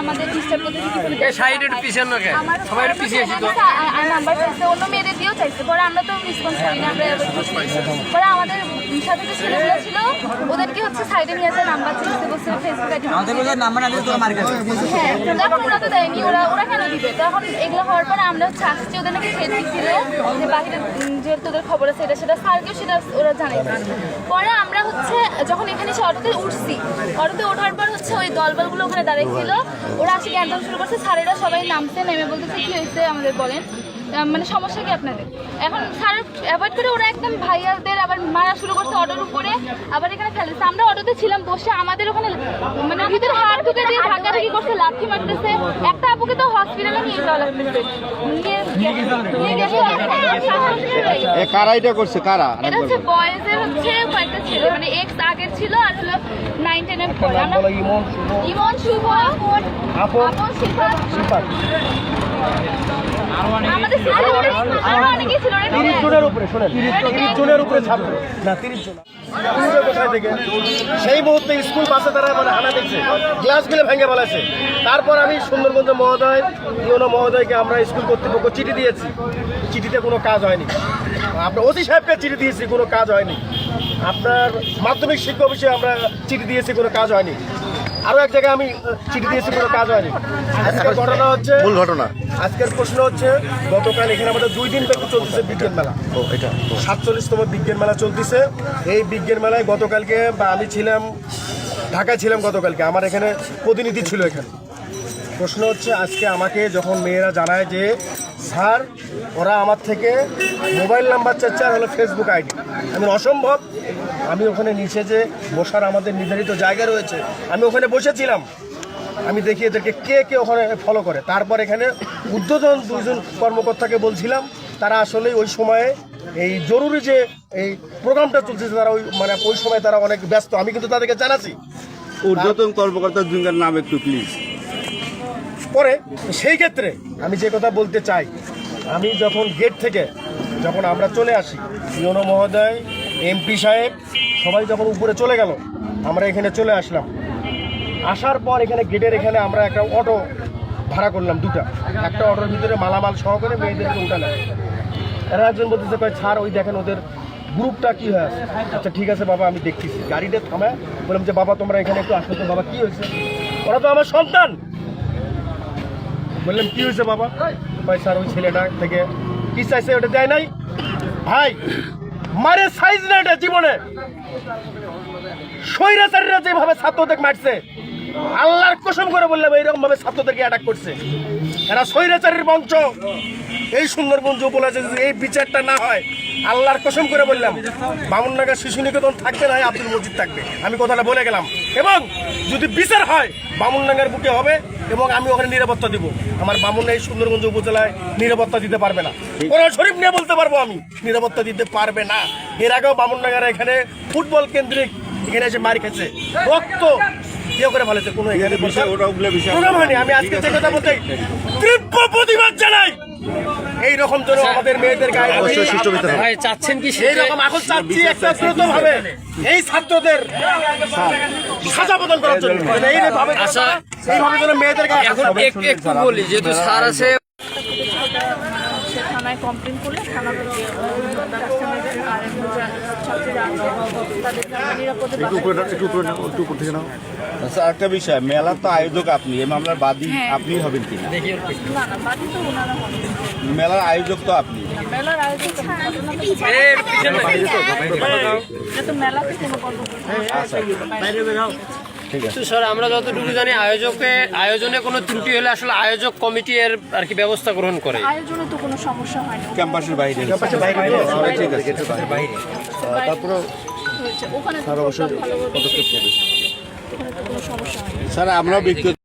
আমাদের অন্য মেয়েদের দিয়েও চাইছে, পরে আমরা তো রেসপন্স করি না, আমরা পরে আমাদের সাথে যে ছেলেগুলো ছিল ওদেরকে হচ্ছে সাইডে নিয়ে আসে নাম্বার চাইছে, বলছে ফেসবুক আইডি হ্যাঁ, তখন ওরা তো দেয়নি, ওরা কেন দিবে? তখন এগুলো হওয়ার পরে আমরা হচ্ছে আসছি, ওদের নাকি ফেস দিচ্ছিল যে বাহিরে যেহেতু ওদের খবর আছে সেটা স্যারকেও সেটা ওরা জানাই। পরে আমরা হচ্ছে যখন এখানে এসে অটোতে উঠছি, অটোতে ওঠার পর হচ্ছে ওই দলবলগুলো ওখানে দাঁড়িয়েছিল, ওরা আসে জ্ঞান শুরু করছে, স্যারেরা সবাই নামছে, নেমে বলতেছে কি হয়েছে আমাদের বলেন, মানে সমস্যা কি আপনাদের? এখন স্যার অ্যাভয়েড করে ওরা একদম ভাইয়াদের আবার মারা শুরু করছে অটোর উপরে, আবার এখানে ফেলেছে। আমরা অটোতে ছিলাম বসে, আমাদের ওখানে মানে ভিতরে হাত ঢুকে দিয়ে ধাক্কাধাক্কি করছে, লাঠি মারতেছে, একটা আপুকে তো হসপিটালে নিয়ে যাওয়া লাগতেছে, নিয়ে গেছে। কারা এটা করছে? কারা? এটা হচ্ছে বয়েজের হচ্ছে কয়েকটা ছেলে, মানে এক্স আগের ছিল আর হলো 9-10 এর পরে। আমরা ইমন, শুভ, আপন, সিফাত, আমাদের আরো অনেকেই ছিল। 30 জনের উপরে, শোনেন 30 জনের উপরে ছাত্র না, 30 জন কোথায় থেকে সেই মুহূর্তে স্কুল বাসে তারা মানে হানা দিচ্ছে, গ্লাসগুলো ভেঙে ফেলেছে। তারপর আমি সুন্দরগঞ্জ মহোদয়, ইউনো মহোদয়কে আমরা স্কুল কর্তৃপক্ষ চিঠি দিয়েছি, চিঠিতে কোনো কাজ হয়নি। আপনার ওসি সাহেবকে চিঠি দিয়েছি, কোনো কাজ হয়নি। আপনার মাধ্যমিক শিক্ষা অফিসে আমরা চিঠি দিয়েছি, কোনো কাজ হয়নি। আরো এক জায়গায় আমি চিঠি দিয়েছি, কোনো কাজ হয়নি। আজকের ঘটনা হচ্ছে মূল ঘটনা। আজকের প্রশ্ন হচ্ছে গতকাল এখানে আমাদের 2 দিন ব্যাপী চলতেছে বিজ্ঞান মেলা, 47তম বিজ্ঞান মেলা চলতেছে। এই বিজ্ঞান মেলায় গতকালকে বা আমি ছিলাম ঢাকায় ছিলাম, গতকালকে আমার এখানে প্রতিনিধি ছিল এখানে। প্রশ্ন হচ্ছে আজকে আমাকে যখন মেয়েরা জানায় যে স্যার ওরা আমার থেকে মোবাইল নাম্বার চাচ্ছে আর হলো ফেসবুক আইডি, আমি অসম্ভব। আমি ওখানে নিচে যে বসার আমাদের নির্ধারিত জায়গা রয়েছে, আমি ওখানে বসেছিলাম। আমি দেখি এদেরকে কে কে ওখানে ফলো করে। তারপর এখানে ঊর্ধ্বতন 2 জন কর্মকর্তাকে বলছিলাম, তারা আসলে ওই সময়ে এই জরুরি যে এই প্রোগ্রামটা চলছে তারা ওই সময় তারা অনেক ব্যস্ত। আমি কিন্তু তাদেরকে জানাচ্ছি। ঊর্ধ্বতন কর্মকর্তার দুজনের নাম একটু প্লিজ। পরে সেই ক্ষেত্রে আমি যে কথা বলতে চাই, আমি যখন গেট থেকে যখন আমরা চলে আসি, ইউনো মহোদয়, এমপি সাহেব সবাই যখন উপরে চলে গেল, আমরা এখানে চলে আসলাম। আসার পর এখানে গেটের এখানে আমরা একটা অটো ভাড়া করলাম, 2টা। একটা অটোর ভিতরে মালামাল সহকারে মেয়েদেরকে উঠালাম। এরা একজন বলতেছে কয় স্যার ওই দেখেন ওদের গ্রুপটা কি হয়। আচ্ছা ঠিক আছে বাবা, আমি দেখতেছি। গাড়িটা থামায় বললাম যে বাবা তোমরা এখানে একটু আসো তো, বাবা কি হয়েছে? ওরা তো আমার সন্তান। বললাম কি হয়েছে বাবা? ভাই স্যার ওই ছেলেটা থেকে কি চাইছে ওটা দেয় নাই। ভাই মারে সাইজ না এটা জীবনে। স্বৈরাচারীরা যেভাবে ছাত্রদের মারছে, আল্লাহর কসম করে বললাম এইরকম ভাবে ছাত্রদেরকে অ্যাটাক করছে। এরা স্বৈরাচারীর বংশ। এই সুন্দরগঞ্জ উপজেলায় যদি এই বিচারটা না হয়, আল্লাহর কসম করে বললাম বামুননাগার শিশু নিকেতন থাকবে না, আব্দুল মজিদ থাকবে। আমি কথাটা বলে গেলাম। এবং যদি বিচার হয় বামুননাগার বুকে হবে, এবং আমি ওখানে নিরাপত্তা দিব। আমার বামুন এই সুন্দরগঞ্জ উপজেলায় নিরাপত্তা দিতে পারবে না। কোরআন শরীফ নিয়ে বলতে পারবো আমি, নিরাপত্তা দিতে পারবে না। এর আগেও বামুননাগার এখানে ফুটবল কেন্দ্রিক এখানে এসে মার খেয়েছে, রক্ত ইয়ে করে ফেলেছে। কোনো এখানে প্রোগ্রাম হয়নি। আমি আজকে যে কথা বলতে তীব্র প্রতিবাদ জানাই। এইরকম যেন আমাদের মেয়েদের গায়ে চাচ্ছেন কি এইরকম এখন চাচ্ছি একটা ভাবে এই ছাত্রদের সাজা প্রদান করার জন্য, এইভাবে যেন মেয়েদের গায়ে। একটু বলি, যেহেতু স্যার আছে থানায় কমপ্লেন করলে থানা থেকে আচ্ছা, একটা বিষয়, মেলা তো আয়োজক আপনি, এই মামলার বাদী আপনি হবেন কিনা? মেলার আয়োজক তো আপনি। মেলার আয়োজক স্যার, আমরা যতটুকু জানি আয়োজনে কোনো ত্রুটি হলে আসলে আয়োজক কমিটি এর আর কি ব্যবস্থা গ্রহণ করে। আয়োজনে তো কোনো সমস্যা হয় না, ক্যাম্পাসের বাইরে। ঠিক আছে, তারপরে ওখানে স্যার অবশ্যই পদক্ষেপ নেবে। কোনো সমস্যা হয় না। স্যার, আমরা ব্যক্তিগত